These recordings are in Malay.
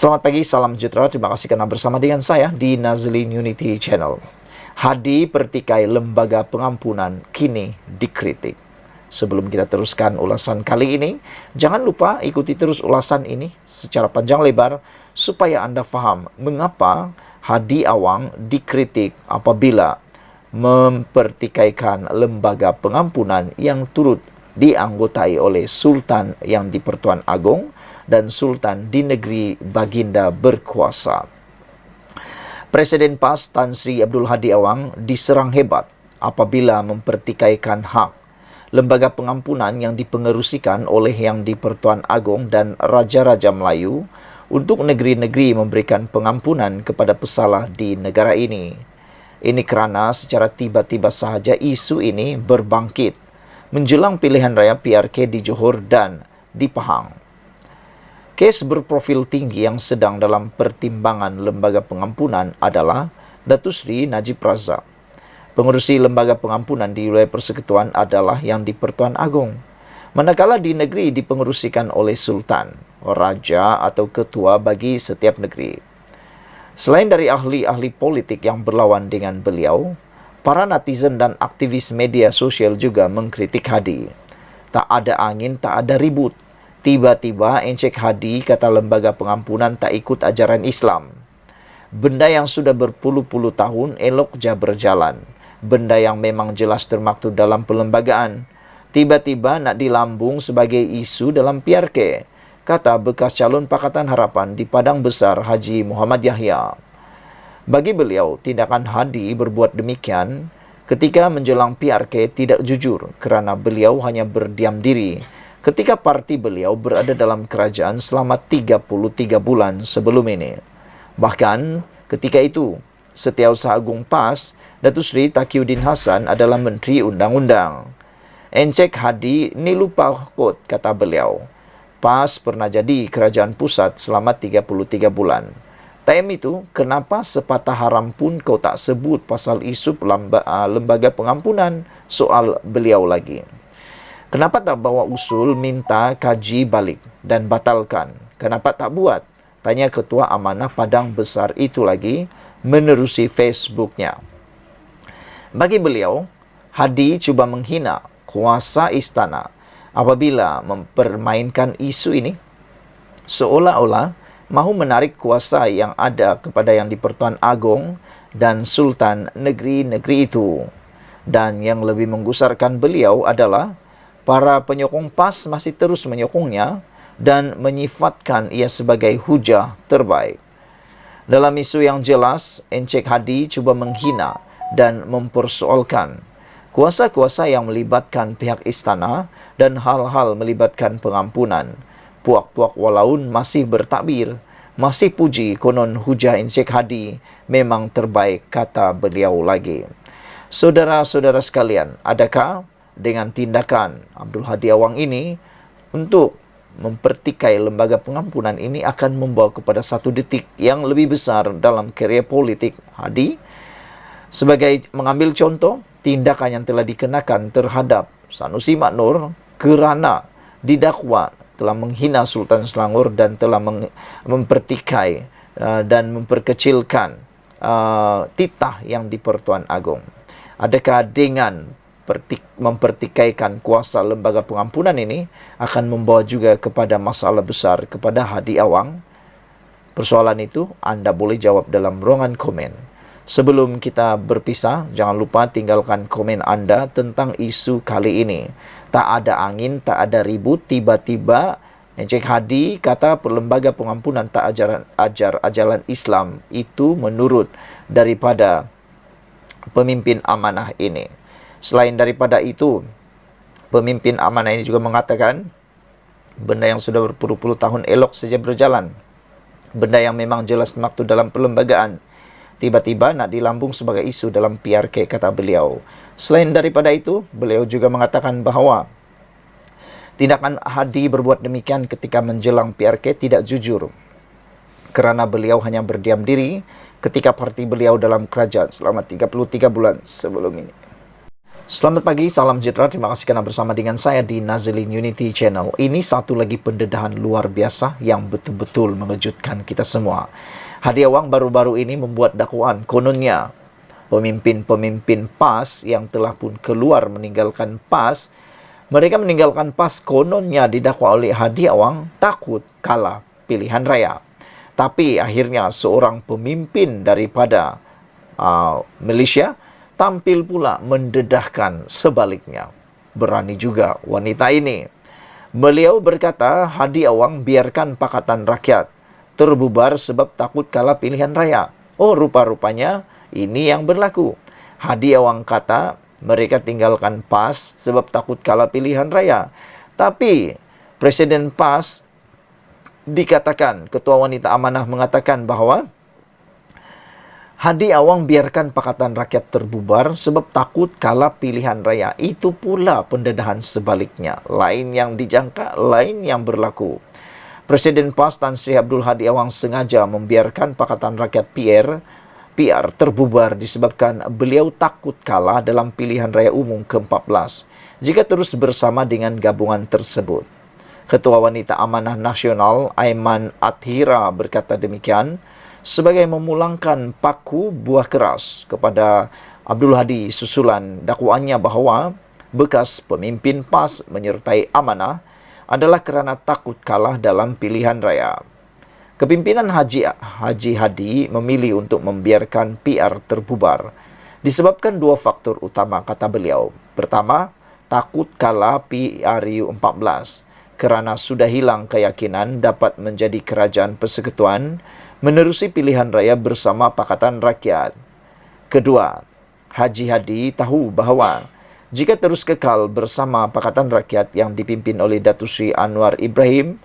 Selamat pagi, salam sejahtera. Terima kasih karena bersama dengan saya di Nazlin Unity Channel. Hadi Pertikai Lembaga Pengampunan kini dikritik. Sebelum kita teruskan ulasan kali ini, jangan lupa ikuti terus ulasan ini secara panjang lebar supaya Anda faham mengapa Hadi Awang dikritik apabila mempertikaikan lembaga pengampunan yang turut dianggotai oleh Sultan yang di-Pertuan Agong dan Sultan di negeri Baginda berkuasa. Presiden PAS Tan Sri Abdul Hadi Awang diserang hebat apabila mempertikaikan hak lembaga pengampunan yang dipengerusikan oleh Yang di-Pertuan Agong dan Raja-Raja Melayu untuk negeri-negeri memberikan pengampunan kepada pesalah di negara ini. Ini kerana secara tiba-tiba sahaja isu ini berbangkit menjelang pilihan raya PRK di Johor dan di Pahang. Kes berprofil tinggi yang sedang dalam pertimbangan lembaga pengampunan adalah Datuk Seri Najib Razak. Pengerusi lembaga pengampunan di wilayah persekutuan adalah Yang di-Pertuan Agong. Manakala di negeri dipengerusikan oleh Sultan, Raja atau Ketua bagi setiap negeri. Selain dari ahli-ahli politik yang berlawan dengan beliau, para netizen dan aktivis media sosial juga mengkritik Hadi. Tak ada angin, tak ada ribut. Tiba-tiba Encik Hadi kata lembaga pengampunan tak ikut ajaran Islam. Benda yang sudah berpuluh-puluh tahun elok je berjalan. Benda yang memang jelas termaktub dalam perlembagaan. Tiba-tiba nak dilambung sebagai isu dalam PRK, kata bekas calon Pakatan Harapan di Padang Besar Haji Muhammad Yahya. Bagi beliau, tindakan Hadi berbuat demikian ketika menjelang PRK tidak jujur kerana beliau hanya berdiam diri ketika parti beliau berada dalam kerajaan selama 33 bulan sebelum ini. Bahkan ketika itu, Setiausaha Agung PAS, Datuk Seri Taqiyuddin Hasan adalah Menteri Undang-Undang. Encik Hadi ni lupa kot, kata beliau. PAS pernah jadi kerajaan pusat selama 33 bulan. Time itu, kenapa sepatah haram pun kau tak sebut pasal isu lembaga pengampunan soal beliau lagi? Kenapa tak bawa usul minta kaji balik dan batalkan? Kenapa tak buat? Tanya Ketua Amanah Padang Besar itu lagi menerusi Facebooknya. Bagi beliau, Hadi cuba menghina kuasa istana apabila mempermainkan isu ini seolah-olah mahu menarik kuasa yang ada kepada Yang di-Pertuan Agong dan Sultan negeri-negeri itu. Dan yang lebih menggusarkan beliau adalah para penyokong PAS masih terus menyokongnya dan menyifatkan ia sebagai hujah terbaik. Dalam isu yang jelas, Encik Hadi cuba menghina dan mempersoalkan kuasa-kuasa yang melibatkan pihak istana dan hal-hal melibatkan pengampunan. Puak-puak walaun masih bertakbir, masih puji konon hujah Encik Hadi memang terbaik, kata beliau lagi. Saudara-saudara sekalian, adakah dengan tindakan Abdul Hadi Awang ini untuk mempertikai lembaga pengampunan ini akan membawa kepada satu detik yang lebih besar dalam kerjaya politik Hadi? Sebagai mengambil contoh, tindakan yang telah dikenakan terhadap Sanusi Mak Nur kerana didakwa telah menghina Sultan Selangor dan telah mempertikai dan memperkecilkan titah Yang di-Pertuan Agong. Adakah dengan mempertikaikan kuasa lembaga pengampunan ini akan membawa juga kepada masalah besar kepada Hadi Awang? Persoalan itu Anda boleh jawab dalam ruangan komen. Sebelum kita berpisah, jangan lupa tinggalkan komen Anda tentang isu kali ini. Tak ada angin, tak ada ribut, tiba-tiba Encik Hadi kata lembaga pengampunan tak ajaran Islam. Itu menurut daripada pemimpin amanah ini. Selain daripada itu, pemimpin amanah ini juga mengatakan benda yang sudah berpuluh-puluh tahun elok saja berjalan. Benda yang memang jelas maktub dalam perlembagaan. Tiba-tiba nak dilambung sebagai isu dalam PRK, kata beliau. Selain daripada itu, beliau juga mengatakan bahawa tindakan Hadi berbuat demikian ketika menjelang PRK tidak jujur kerana beliau hanya berdiam diri ketika parti beliau dalam kerajaan selama 33 bulan sebelum ini. Selamat pagi, salam sejahtera. Terima kasih karena bersama dengan saya di Nazilin Unity Channel. Ini satu lagi pendedahan luar biasa yang betul-betul mengejutkan kita semua. Hadi Awang baru-baru ini membuat dakwaan kononnya pemimpin-pemimpin PAS yang telah pun keluar meninggalkan PAS. Mereka meninggalkan PAS kononnya didakwa oleh Hadi Awang takut kalah pilihan raya. Tapi akhirnya seorang pemimpin daripada Malaysia tampil pula mendedahkan sebaliknya. Berani juga wanita ini. Beliau berkata, Hadi Awang biarkan Pakatan Rakyat terbubar sebab takut kalah pilihan raya. Oh, rupa-rupanya ini yang berlaku. Hadi Awang kata, mereka tinggalkan PAS sebab takut kalah pilihan raya. Tapi Presiden PAS dikatakan, Ketua Wanita Amanah mengatakan bahawa Hadi Awang biarkan Pakatan Rakyat terbubar sebab takut kalah pilihan raya. Itu pula pendedahan sebaliknya. Lain yang dijangka, lain yang berlaku. Presiden PAS Tan Sri Abdul Hadi Awang sengaja membiarkan Pakatan Rakyat PR terbubar disebabkan beliau takut kalah dalam pilihan raya umum ke-14 jika terus bersama dengan gabungan tersebut. Ketua Wanita Amanah Nasional Aiman Athira berkata demikian sebagai memulangkan paku buah keras kepada Abdul Hadi susulan dakwaannya bahawa bekas pemimpin PAS menyertai Amanah adalah kerana takut kalah dalam pilihan raya. Kepimpinan Haji Hadi memilih untuk membiarkan PR terbubar disebabkan dua faktor utama, kata beliau. Pertama, takut kalah PRU 14 kerana sudah hilang keyakinan dapat menjadi kerajaan persekutuan menerusi pilihan raya bersama Pakatan Rakyat. Kedua, Haji Hadi tahu bahawa jika terus kekal bersama Pakatan Rakyat yang dipimpin oleh Datuk Seri Anwar Ibrahim,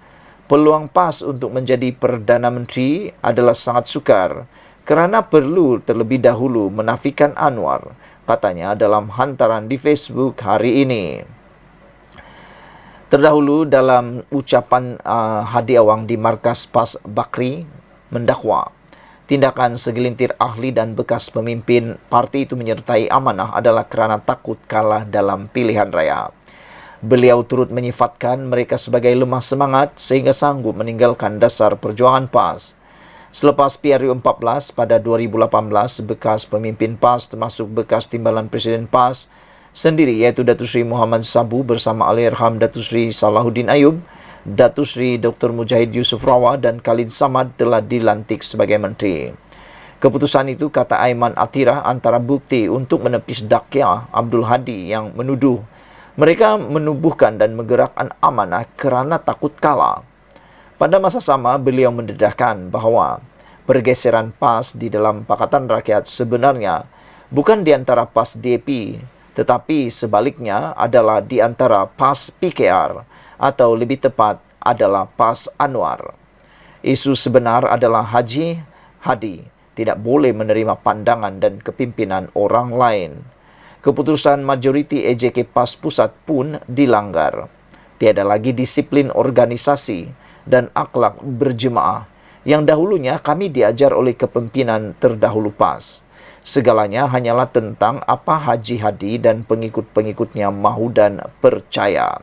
peluang PAS untuk menjadi Perdana Menteri adalah sangat sukar kerana perlu terlebih dahulu menafikan Anwar, katanya dalam hantaran di Facebook hari ini. Terdahulu dalam ucapan Hadi Awang di markas PAS Bakri mendakwa tindakan segelintir ahli dan bekas pemimpin parti itu menyertai Amanah adalah kerana takut kalah dalam pilihan raya. Beliau turut menyifatkan mereka sebagai lemah semangat sehingga sanggup meninggalkan dasar perjuangan PAS. Selepas PRU 14 pada 2018, bekas pemimpin PAS termasuk bekas timbalan Presiden PAS sendiri iaitu Datuk Seri Muhammad Sabu bersama Allahyarham Datuk Seri Salahuddin Ayub, Datuk Seri Dr. Mujahid Yusof Rawah dan Khalid Samad telah dilantik sebagai menteri. Keputusan itu, kata Aiman Athira, antara bukti untuk menepis dakwah Abdul Hadi yang menuduh mereka menubuhkan dan menggerakkan Amanah kerana takut kalah. Pada masa sama, beliau mendedahkan bahawa pergeseran PAS di dalam Pakatan Rakyat sebenarnya bukan di antara PAS DAP, tetapi sebaliknya adalah di antara PAS PKR atau lebih tepat adalah PAS Anwar. Isu sebenar adalah Haji Hadi tidak boleh menerima pandangan dan kepimpinan orang lain. Keputusan majoriti AJK PAS Pusat pun dilanggar. Tiada lagi disiplin organisasi dan akhlak berjemaah yang dahulunya kami diajar oleh kepimpinan terdahulu PAS. Segalanya hanyalah tentang apa Haji Hadi dan pengikut-pengikutnya mahu dan percaya.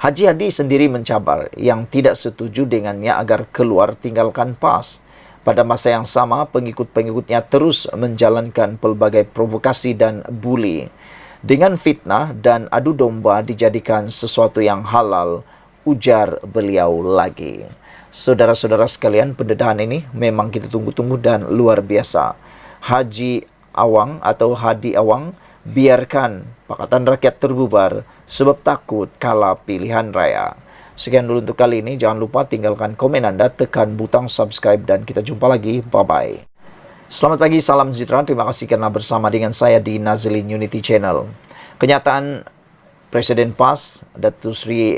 Haji Hadi sendiri mencabar yang tidak setuju dengannya agar keluar tinggalkan PAS. Pada masa yang sama, pengikut-pengikutnya terus menjalankan pelbagai provokasi dan buli. Dengan fitnah dan adu domba dijadikan sesuatu yang halal, ujar beliau lagi. Saudara-saudara sekalian, pendedahan ini memang kita tunggu-tunggu dan luar biasa. Haji Awang atau Hadi Awang biarkan Pakatan Rakyat terbubar sebab takut kalah pilihan raya. Sekian dulu untuk kali ini. Jangan lupa tinggalkan komen Anda, tekan butang subscribe dan kita jumpa lagi. Bye-bye. Selamat pagi, salam sejahtera. Terima kasih kerana bersama dengan saya di Nazilin Unity Channel. Kenyataan Presiden PAS Datuk Seri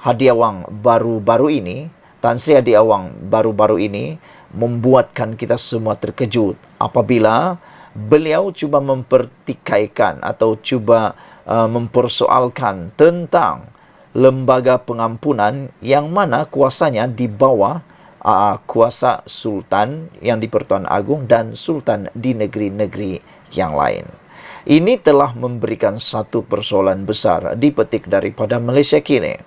Hadi Awang baru-baru ini, Tan Sri Hadi Awang baru-baru ini membuatkan kita semua terkejut apabila beliau cuba mempertikaikan atau cuba mempersoalkan tentang lembaga pengampunan yang mana kuasanya di bawah kuasa Sultan yang di Pertuan Agong dan Sultan di negeri-negeri yang lain. Ini telah memberikan satu persoalan besar dipetik daripada Malaysia kini.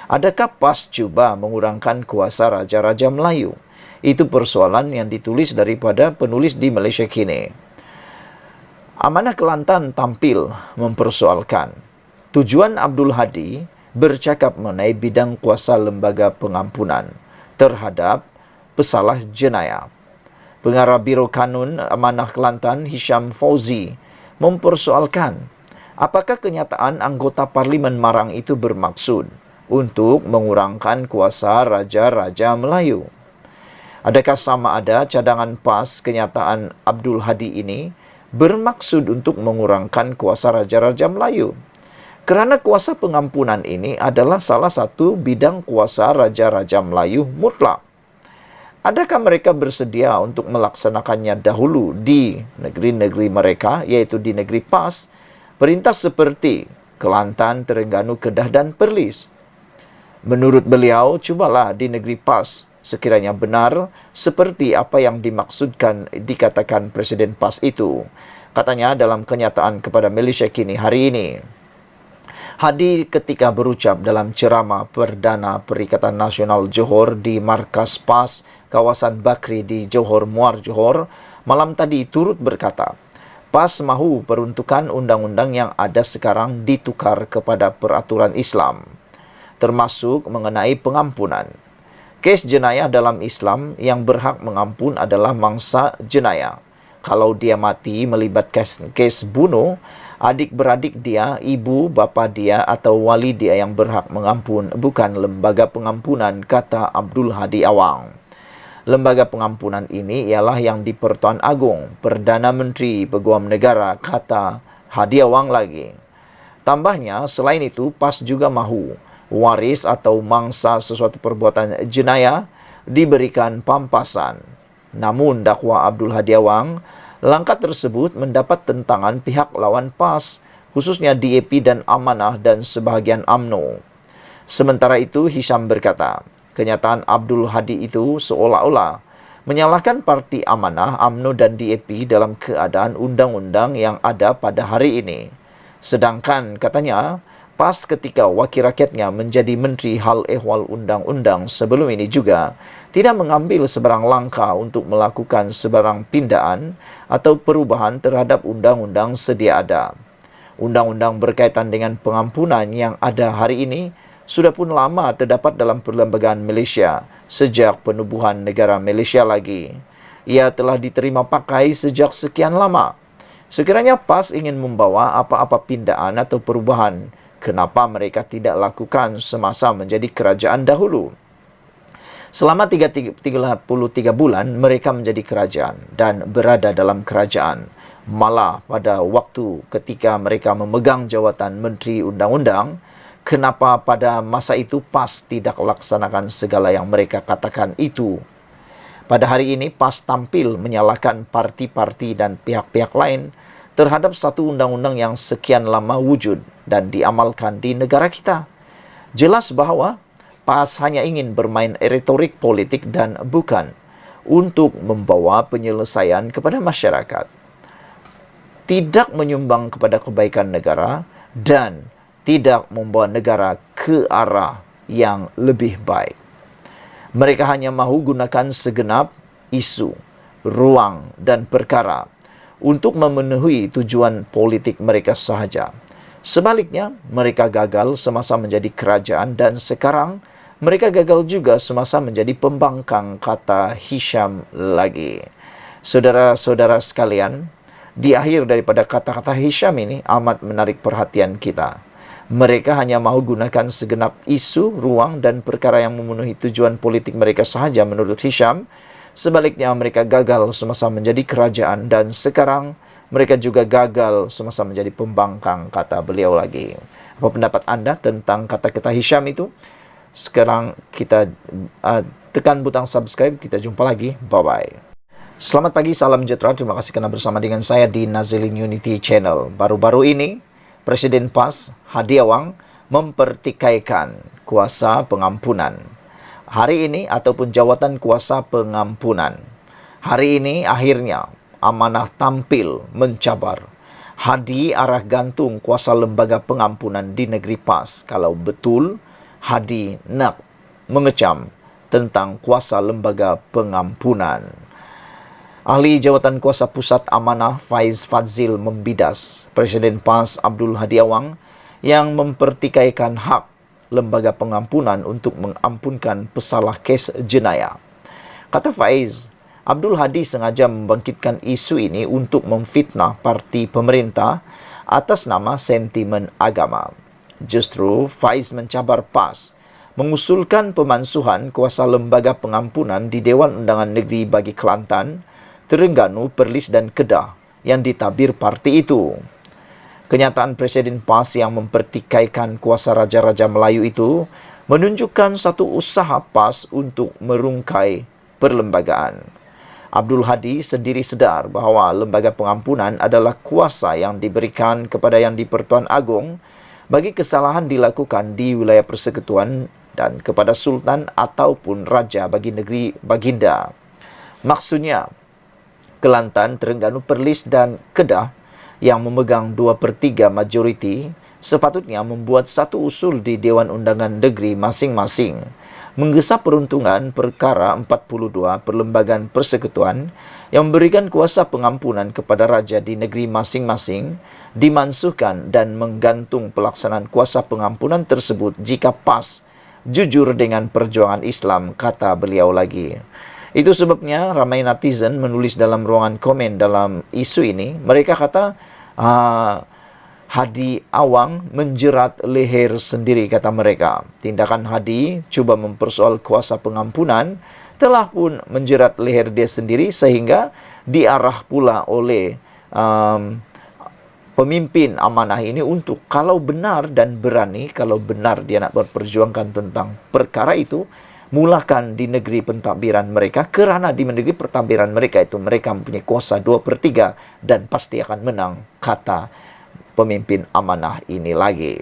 Adakah PAS cuba mengurangkan kuasa Raja-Raja Melayu? Itu persoalan yang ditulis daripada penulis di Malaysia kini. Amanah Kelantan tampil mempersoalkan tujuan Abdul Hadi bercakap mengenai bidang kuasa lembaga pengampunan terhadap pesalah jenayah. Pengarah Biro Kanun Amanah Kelantan Hisham Fauzi mempersoalkan apakah kenyataan anggota Parlimen Marang itu bermaksud untuk mengurangkan kuasa Raja-Raja Melayu. Adakah sama ada cadangan PAS kenyataan Abdul Hadi ini bermaksud untuk mengurangkan kuasa Raja-Raja Melayu? Kerana kuasa pengampunan ini adalah salah satu bidang kuasa Raja-Raja Melayu mutlak. Adakah mereka bersedia untuk melaksanakannya dahulu di negeri-negeri mereka, iaitu di negeri PAS, perintah seperti Kelantan, Terengganu, Kedah dan Perlis? Menurut beliau, cubalah di negeri PAS sekiranya benar seperti apa yang dimaksudkan dikatakan Presiden PAS itu. Katanya dalam kenyataan kepada Malaysia Kini hari ini. Hadi ketika berucap dalam ceramah Perdana Perikatan Nasional Johor di Markas PAS kawasan Bakri di Johor Muar Johor malam tadi turut berkata, PAS mahu peruntukan undang-undang yang ada sekarang ditukar kepada peraturan Islam, termasuk mengenai pengampunan. Kes jenayah dalam Islam yang berhak mengampun adalah mangsa jenayah. Kalau dia mati melibatkan kes bunuh, adik-beradik dia, ibu, bapa dia atau wali dia yang berhak mengampun, bukan lembaga pengampunan, kata Abdul Hadi Awang. Lembaga pengampunan ini ialah yang di-Pertuan Agong, Perdana Menteri Peguam Negara, kata Hadi Awang lagi. Tambahnya, selain itu, PAS juga mahu waris atau mangsa sesuatu perbuatan jenayah diberikan pampasan. Namun, dakwa Abdul Hadi Awang, langkah tersebut mendapat tentangan pihak lawan PAS, khususnya DAP dan Amanah dan sebahagian UMNO. Sementara itu, Hisham berkata, kenyataan Abdul Hadi itu seolah-olah menyalahkan parti Amanah, UMNO dan DAP dalam keadaan undang-undang yang ada pada hari ini. Sedangkan, katanya, PAS ketika wakil rakyatnya menjadi Menteri Hal Ehwal Undang-Undang sebelum ini juga tidak mengambil sebarang langkah untuk melakukan sebarang pindaan atau perubahan terhadap undang-undang sedia ada. Undang-undang berkaitan dengan pengampunan yang ada hari ini sudah pun lama terdapat dalam perlembagaan Malaysia sejak penubuhan negara Malaysia lagi. Ia telah diterima pakai sejak sekian lama. Sekiranya PAS ingin membawa apa-apa pindaan atau perubahan, kenapa mereka tidak lakukan semasa menjadi kerajaan dahulu? Selama 33 bulan mereka menjadi kerajaan dan berada dalam kerajaan. Malah pada waktu ketika mereka memegang jawatan Menteri Undang-Undang, kenapa pada masa itu PAS tidak laksanakan segala yang mereka katakan itu? Pada hari ini PAS tampil menyalahkan parti-parti dan pihak-pihak lain terhadap satu undang-undang yang sekian lama wujud dan diamalkan di negara kita. Jelas bahawa PAS hanya ingin bermain retorik politik dan bukan untuk membawa penyelesaian kepada masyarakat. Tidak menyumbang kepada kebaikan negara dan tidak membawa negara ke arah yang lebih baik. Mereka hanya mahu gunakan segenap isu, ruang dan perkara untuk memenuhi tujuan politik mereka sahaja. Sebaliknya, mereka gagal semasa menjadi kerajaan dan sekarang mereka gagal juga semasa menjadi pembangkang, kata Hisham lagi. Saudara-saudara sekalian, di akhir daripada kata-kata Hisham ini amat menarik perhatian kita. Mereka hanya mahu gunakan segenap isu, ruang dan perkara yang memenuhi tujuan politik mereka sahaja menurut Hisham. Sebaliknya mereka gagal semasa menjadi kerajaan dan sekarang mereka juga gagal semasa menjadi pembangkang, kata beliau lagi. Apa pendapat anda tentang kata-kata Hisham itu? Sekarang kita tekan butang subscribe. Kita jumpa lagi. Bye-bye. Selamat pagi, salam sejahtera. Terima kasih kerana bersama dengan saya di Nazilin Unity Channel. Baru-baru ini, Presiden PAS Hadi Awang mempertikaikan kuasa pengampunan. Hari ini ataupun jawatan kuasa pengampunan. Hari ini akhirnya Amanah tampil mencabar. Hadi arah gantung kuasa lembaga pengampunan di negeri PAS kalau betul Hadi nak mengecam tentang kuasa lembaga pengampunan. Ahli Jawatan Kuasa Pusat Amanah Faiz Fadzil membidas Presiden PAS Abdul Hadi Awang yang mempertikaikan hak lembaga pengampunan untuk mengampunkan pesalah kes jenayah. Kata Faiz, Abdul Hadi sengaja membangkitkan isu ini untuk memfitnah parti pemerintah atas nama sentimen agama. Justru, Faiz mencabar PAS mengusulkan pemansuhan kuasa lembaga pengampunan di Dewan Undangan Negeri bagi Kelantan, Terengganu, Perlis dan Kedah yang ditabir parti itu. Kenyataan Presiden PAS yang mempertikaikan kuasa Raja-Raja Melayu itu menunjukkan satu usaha PAS untuk merungkai perlembagaan. Abdul Hadi sendiri sedar bahawa lembaga pengampunan adalah kuasa yang diberikan kepada Yang di-Pertuan Agong bagi kesalahan dilakukan di wilayah persekutuan dan kepada Sultan ataupun Raja bagi negeri Baginda. Maksudnya, Kelantan, Terengganu, Perlis dan Kedah yang memegang 2/3 majoriti sepatutnya membuat satu usul di Dewan Undangan Negeri masing-masing menggesa peruntungan perkara 42 Perlembagaan Persekutuan yang memberikan kuasa pengampunan kepada raja di negeri masing-masing dimansuhkan dan menggantung pelaksanaan kuasa pengampunan tersebut jika PAS jujur dengan perjuangan Islam, kata beliau lagi. Itu sebabnya ramai netizen menulis dalam ruangan komen dalam isu ini. Mereka kata Hadi Awang menjerat leher sendiri, kata mereka. Tindakan Hadi cuba mempersoal kuasa pengampunan telah pun menjerat leher dia sendiri sehingga diarah pula oleh pemimpin amanah ini untuk kalau benar dan berani, kalau benar dia nak berperjuangkan tentang perkara itu, mulakan di negeri pentadbiran mereka, kerana di negeri pentadbiran mereka itu mereka mempunyai kuasa 2/3 dan pasti akan menang, kata pemimpin amanah ini lagi.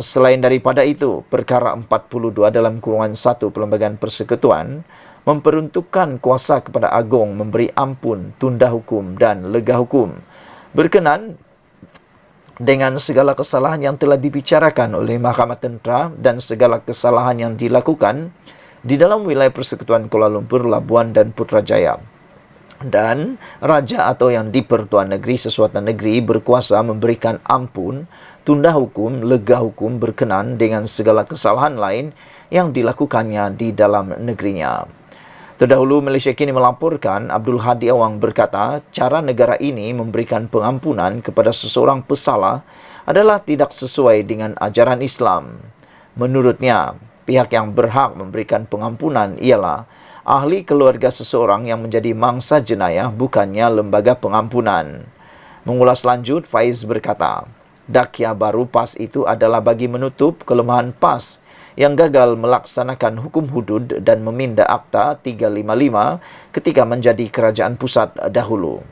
Selain daripada itu, perkara 42 dalam kurungan 1 Perlembagaan Persekutuan memperuntukkan kuasa kepada Agong memberi ampun, tunda hukum dan lega hukum berkenan dengan segala kesalahan yang telah dibicarakan oleh Mahkamah Tentera dan segala kesalahan yang dilakukan di dalam wilayah Persekutuan Kuala Lumpur, Labuan dan Putrajaya. Dan Raja atau Yang di-Pertuan Negeri Sesuatu Negeri berkuasa memberikan ampun, tunda hukum, lega hukum berkenan dengan segala kesalahan lain yang dilakukannya di dalam negerinya. Terdahulu, Malaysia Kini melaporkan Abdul Hadi Awang berkata, cara negara ini memberikan pengampunan kepada seseorang pesalah adalah tidak sesuai dengan ajaran Islam. Menurutnya, pihak yang berhak memberikan pengampunan ialah ahli keluarga seseorang yang menjadi mangsa jenayah, bukannya lembaga pengampunan. Mengulas lanjut, Faiz berkata, dakya baru PAS itu adalah bagi menutup kelemahan PAS yang gagal melaksanakan hukum hudud dan meminda Akta 355 ketika menjadi kerajaan pusat dahulu.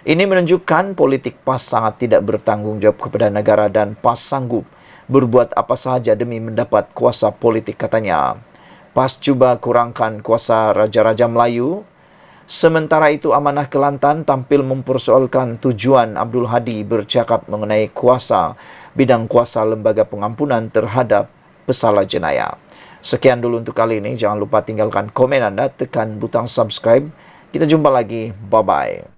Ini menunjukkan politik PAS sangat tidak bertanggungjawab kepada negara dan PAS sanggup berbuat apa sahaja demi mendapat kuasa politik, katanya. PAS cuba kurangkan kuasa Raja-Raja Melayu. Sementara itu, Amanah Kelantan tampil mempersoalkan tujuan Abdul Hadi bercakap mengenai kuasa bidang kuasa lembaga pengampunan terhadap pesalah jenayah. Sekian dulu untuk kali ini. Jangan lupa tinggalkan komen anda, tekan butang subscribe. Kita jumpa lagi. Bye-bye.